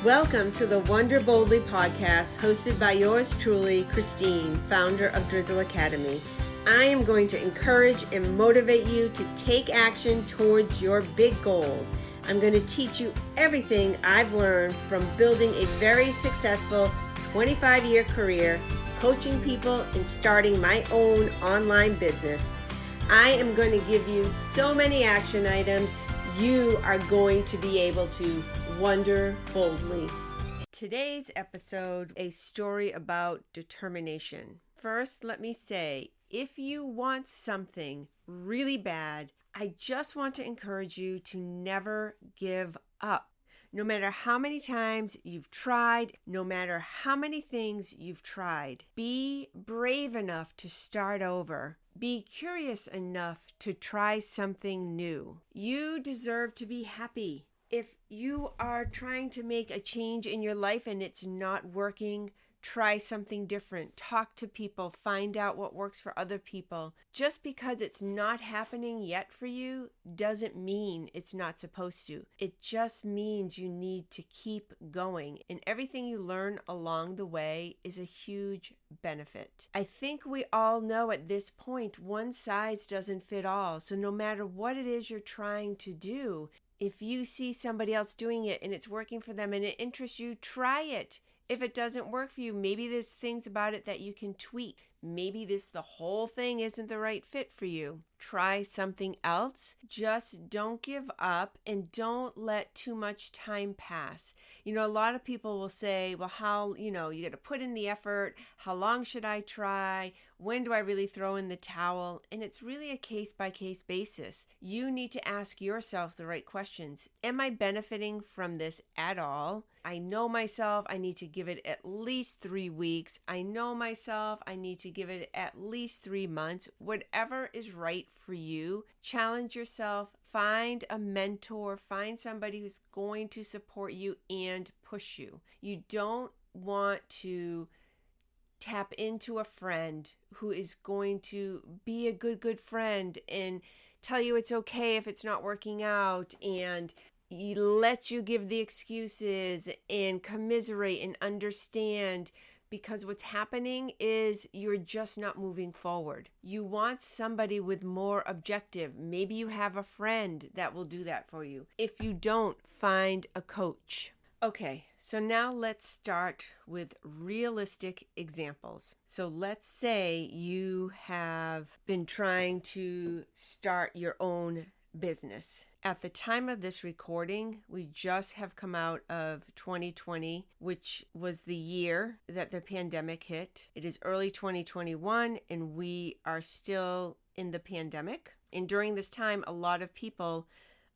Welcome to the Wonder Boldly podcast, hosted by yours truly, Christine, founder of Drizzle Academy. I am going to encourage and motivate you to take action towards your big goals. I'm going to teach you everything I've learned from building a very successful 25-year career, coaching people, and starting my own online business. I am going to give you so many action items you are going to be able to wonder boldly. Today's episode, a story about determination. First, let me say, if you want something really bad, I just want to encourage you to never give up. No matter how many times you've tried, no matter how many things you've tried, be brave enough to start over. Be curious enough to try something new. You deserve to be happy. If you are trying to make a change in your life and it's not working, try something different. Talk to people. Find out what works for other people. Just because it's not happening yet for you doesn't mean it's not supposed to. It just means you need to keep going. And everything you learn along the way is a huge benefit. I think we all know at this point, one size doesn't fit all. So no matter what it is you're trying to do, if you see somebody else doing it and it's working for them and it interests you, try it. If it doesn't work for you, maybe there's things about it that you can tweak. Maybe the whole thing isn't the right fit for you. Try something else. Just don't give up and don't let too much time pass. A lot of people will say, well, you got to put in the effort. How long should I try? When do I really throw in the towel? And it's really a case-by-case basis. You need to ask yourself the right questions. Am I benefiting from this at all? I know myself, I need to give it at least 3 weeks. I know myself, I need to give it at least 3 months. Whatever is right for you, challenge yourself, find a mentor, find somebody who's going to support you and push you. You don't want to tap into a friend who is going to be a good friend and tell you it's okay if it's not working out and let you give the excuses and commiserate and understand, because what's happening is you're just not moving forward. You want somebody with more objective. Maybe you have a friend that will do that for you. If you don't, find a coach. Okay, so now let's start with realistic examples. So let's say you have been trying to start your own business. At the time of this recording, we just have come out of 2020, which was the year that the pandemic hit. It is early 2021, and we are still in the pandemic. And during this time, a lot of people,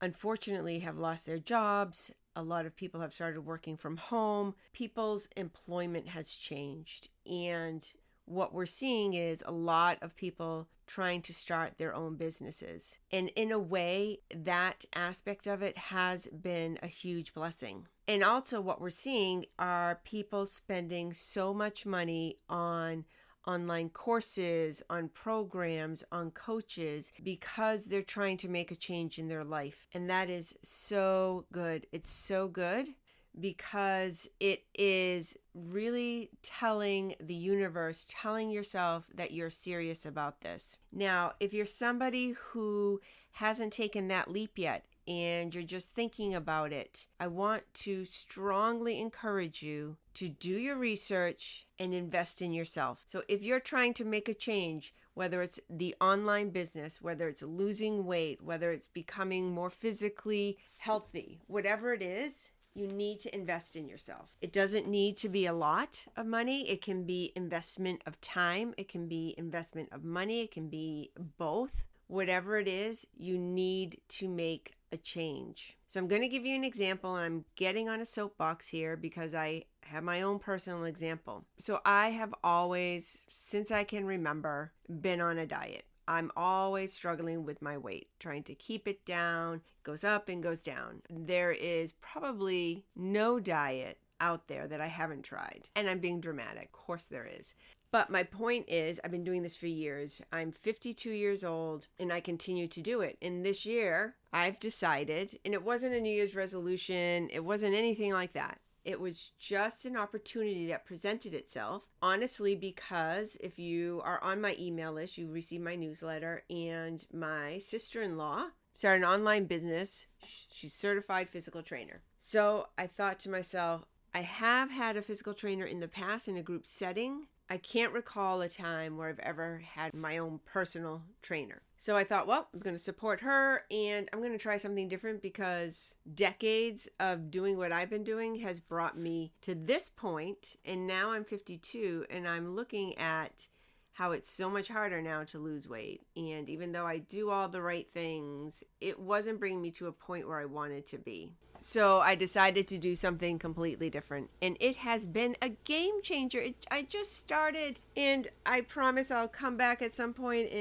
unfortunately, have lost their jobs. A lot of people have started working from home. People's employment has changed. And what we're seeing is a lot of people trying to start their own businesses. And in a way, that aspect of it has been a huge blessing. And also what we're seeing are people spending so much money on online courses, on programs, on coaches, because they're trying to make a change in their life. And that is so good. It's so good because it is really telling the universe, telling yourself that you're serious about this. Now, if you're somebody who hasn't taken that leap yet and you're just thinking about it, I want to strongly encourage you to do your research and invest in yourself. So if you're trying to make a change, whether it's the online business, whether it's losing weight, whether it's becoming more physically healthy, whatever it is, you need to invest in yourself. It doesn't need to be a lot of money. It can be investment of time. It can be investment of money. It can be both. Whatever it is, you need to make a change. So I'm going to give you an example, and I'm getting on a soapbox here because I have my own personal example. So I have always, since I can remember, been on a diet. I'm always struggling with my weight, trying to keep it down. It goes up and goes down. There is probably no diet out there that I haven't tried. And I'm being dramatic. Of course there is. But my point is, I've been doing this for years. I'm 52 years old and I continue to do it. And this year, I've decided, and it wasn't a New Year's resolution, it wasn't anything like that. It was just an opportunity that presented itself, honestly, because if you are on my email list, you receive my newsletter, and my sister-in-law started an online business. She's a certified physical trainer. So I thought to myself, I have had a physical trainer in the past in a group setting. I can't recall a time where I've ever had my own personal trainer. So I thought, well, I'm going to support her and I'm going to try something different because decades of doing what I've been doing has brought me to this point. And now I'm 52 and I'm looking at how it's so much harder now to lose weight. And even though I do all the right things, it wasn't bringing me to a point where I wanted to be. So I decided to do something completely different. And it has been a game changer. I just started, and I promise I'll come back at some point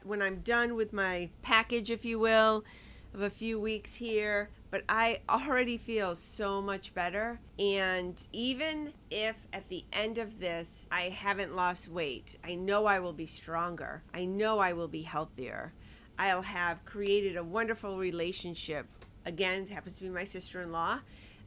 when I'm done with my package, if you will, of a few weeks here. But I already feel so much better. And even if at the end of this, I haven't lost weight, I know I will be stronger. I know I will be healthier. I'll have created a wonderful relationship. Again, it happens to be my sister-in-law.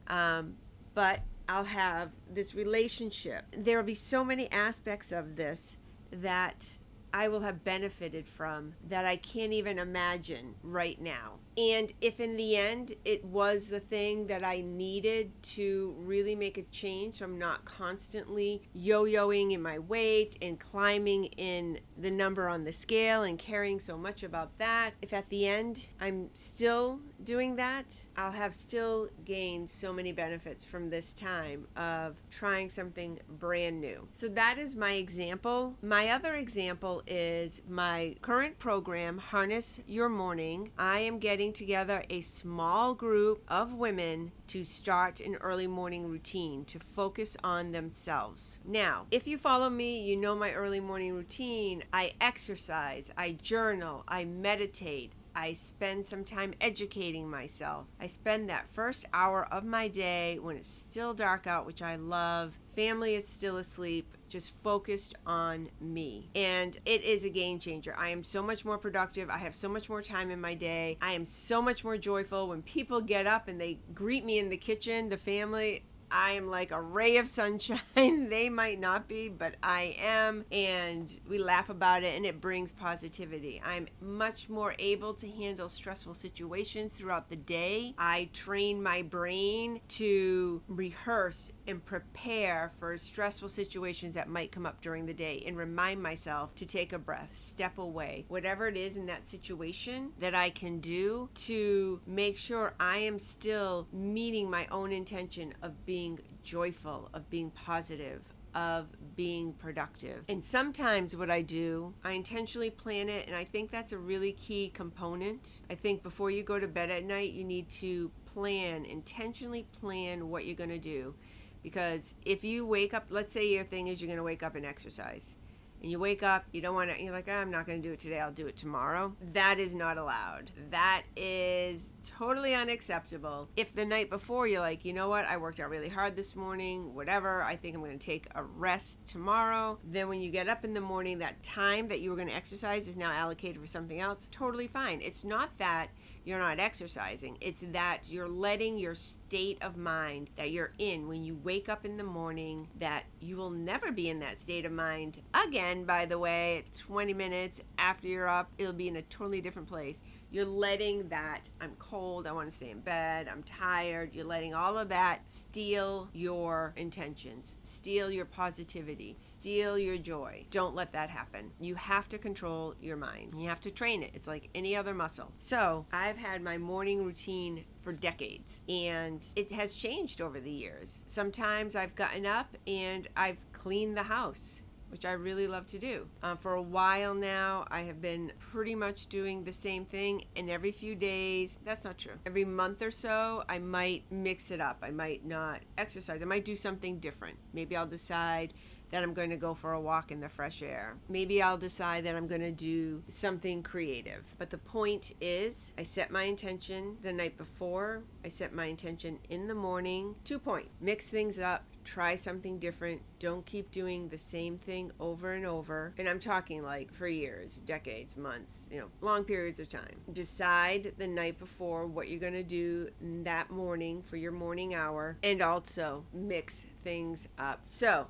But I'll have this relationship. There will be so many aspects of this that I will have benefited from that I can't even imagine right now. And if in the end it was the thing that I needed to really make a change, so I'm not constantly yo-yoing in my weight and climbing in the number on the scale and caring so much about that, if at the end I'm still doing that, I'll have still gained so many benefits from this time of trying something brand new. So that is my example. My other example is my current program, Harness Your Morning. I am getting together a small group of women to start an early morning routine to focus on themselves. Now, if you follow me, you know my early morning routine. I exercise, I journal, I meditate, I spend some time educating myself. I spend that first hour of my day when it's still dark out, which I love. Family is still asleep, just focused on me. And it is a game changer. I am so much more productive. I have so much more time in my day. I am so much more joyful. When people get up and they greet me in the kitchen, the family, I am like a ray of sunshine. They might not be, but I am. And we laugh about it and it brings positivity. I'm much more able to handle stressful situations throughout the day. I train my brain to rehearse and prepare for stressful situations that might come up during the day and remind myself to take a breath, step away, whatever it is in that situation that I can do to make sure I am still meeting my own intention of being joyful, of being positive, of being productive. And sometimes what I do, I intentionally plan it, and I think that's a really key component. I think before you go to bed at night, you need to intentionally plan what you're going to do. Because if you wake up, let's say your thing is you're going to wake up and exercise. And you wake up, you don't want to, you're like, I'm not going to do it today, I'll do it tomorrow. That is not allowed. That is totally unacceptable. If the night before you're like, you know what, I worked out really hard this morning, whatever, I think I'm going to take a rest tomorrow. Then when you get up in the morning, that time that you were going to exercise is now allocated for something else. Totally fine. It's not that you're not exercising. It's that you're letting your state of mind that you're in when you wake up in the morning, that you will never be in that state of mind again, by the way. 20 minutes after you're up, it'll be in a totally different place. You're letting that, I'm cold, I want to stay in bed, I'm tired, you're letting all of that steal your intentions, steal your positivity, steal your joy. Don't let that happen. You have to control your mind. You have to train it. It's like any other muscle. So I've had my morning routine for decades, and it has changed over the years. Sometimes I've gotten up and I've cleaned the house, which I really love to do. For a while now, I have been pretty much doing the same thing, and every few days, that's not true. Every month or so, I might mix it up. I might not exercise. I might do something different. Maybe I'll decide that I'm going to go for a walk in the fresh air. Maybe I'll decide that I'm going to do something creative. But the point is, I set my intention the night before. I set my intention in the morning. 2 points. Mix things up. Try something different. Don't keep doing the same thing over and over. And I'm talking like for years, decades, months, long periods of time. Decide the night before what you're going to do that morning for your morning hour, and also mix things up. So,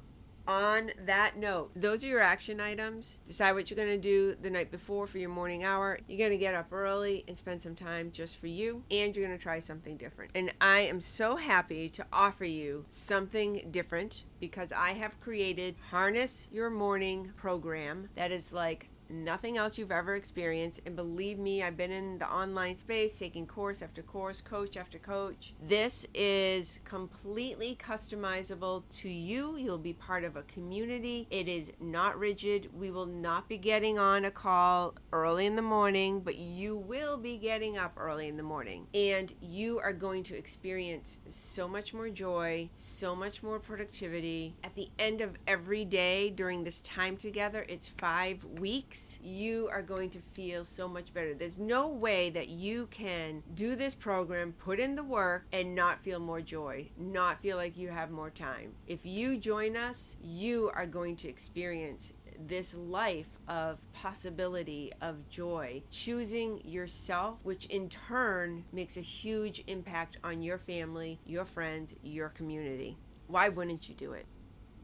on that note, those are your action items. Decide what you're going to do the night before for your morning hour. You're going to get up early and spend some time just for you, and you're going to try something different. And I am so happy to offer you something different because I have created Harness Your Morning program that is like nothing else you've ever experienced. And believe me, I've been in the online space taking course after course, coach after coach. This is completely customizable to you. You'll be part of a community. It is not rigid. We will not be getting on a call early in the morning, but you will be getting up early in the morning, and you are going to experience so much more joy, so much more productivity. At the end of every day during this time together, it's 5 weeks. You are going to feel so much better. There's no way that you can do this program, put in the work, and not feel more joy, not feel like you have more time. If you join us, you are going to experience this life of possibility, of joy, choosing yourself, which in turn makes a huge impact on your family, your friends, your community. Why wouldn't you do it?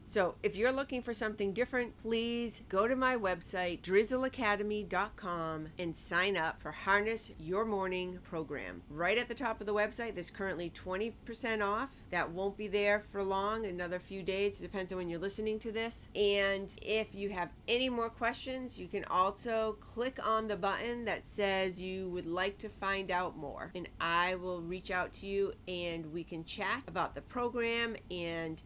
So if you're looking for something different, please go to my website, drizzleacademy.com, and sign up for Harness Your Morning program. Right at the top of the website, there's currently 20% off. That won't be there for long, another few days. It depends on when you're listening to this. And if you have any more questions, you can also click on the button that says you would like to find out more. And I will reach out to you and we can chat about the program and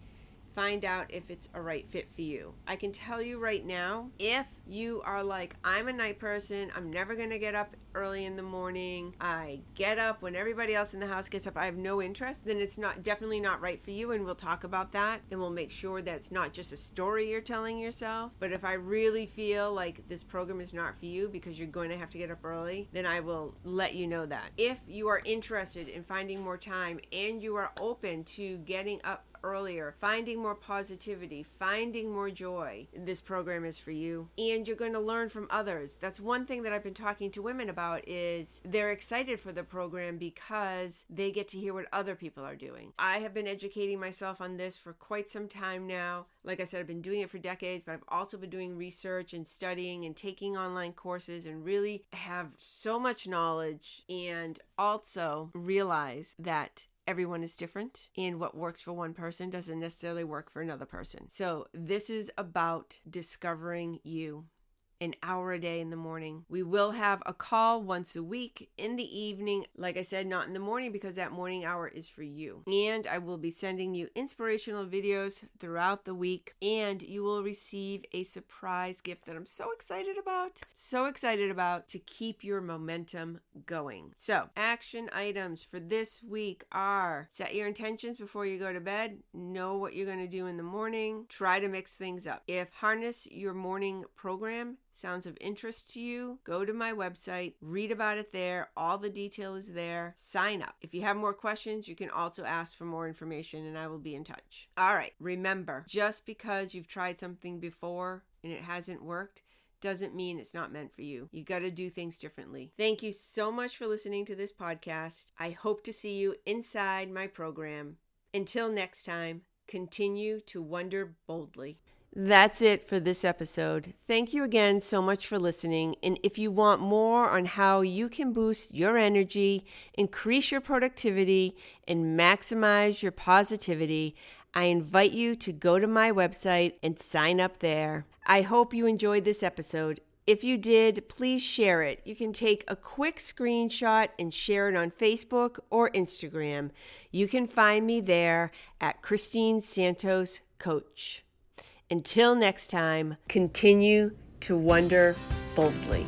find out if it's a right fit for you. I can tell you right now, if you are like, I'm a night person, I'm never going to get up early in the morning, I get up when everybody else in the house gets up, I have no interest, then it's definitely not right for you, and we'll talk about that, and we'll make sure that it's not just a story you're telling yourself. But if I really feel like this program is not for you because you're going to have to get up early, then I will let you know that. If you are interested in finding more time and you are open to getting up earlier, finding more positivity, finding more joy, this program is for you. And you're going to learn from others. That's one thing that I've been talking to women about, is they're excited for the program because they get to hear what other people are doing. I have been educating myself on this for quite some time now. Like I said, I've been doing it for decades, but I've also been doing research and studying and taking online courses, and really have so much knowledge, and also realize that everyone is different, and what works for one person doesn't necessarily work for another person. So this is about discovering you. An hour a day in the morning. We will have a call once a week in the evening. Like I said, not in the morning, because that morning hour is for you. And I will be sending you inspirational videos throughout the week, and you will receive a surprise gift that I'm so excited about to keep your momentum going. So, action items for this week are: set your intentions before you go to bed. Know what you're going to do in the morning. Try to mix things up. If Harness Your Morning program sounds of interest to you, go to my website, read about it there. All the detail is there. Sign up. If you have more questions, you can also ask for more information, and I will be in touch. All right, remember, just because you've tried something before and it hasn't worked doesn't mean it's not meant for you. You got to do things differently. Thank you so much for listening to this podcast. I hope to see you inside my program. Until next time, continue to wonder boldly. That's it for this episode. Thank you again so much for listening. And if you want more on how you can boost your energy, increase your productivity, and maximize your positivity, I invite you to go to my website and sign up there. I hope you enjoyed this episode. If you did, please share it. You can take a quick screenshot and share it on Facebook or Instagram. You can find me there at Christine Santos Coach. Until next time, continue to wonder boldly.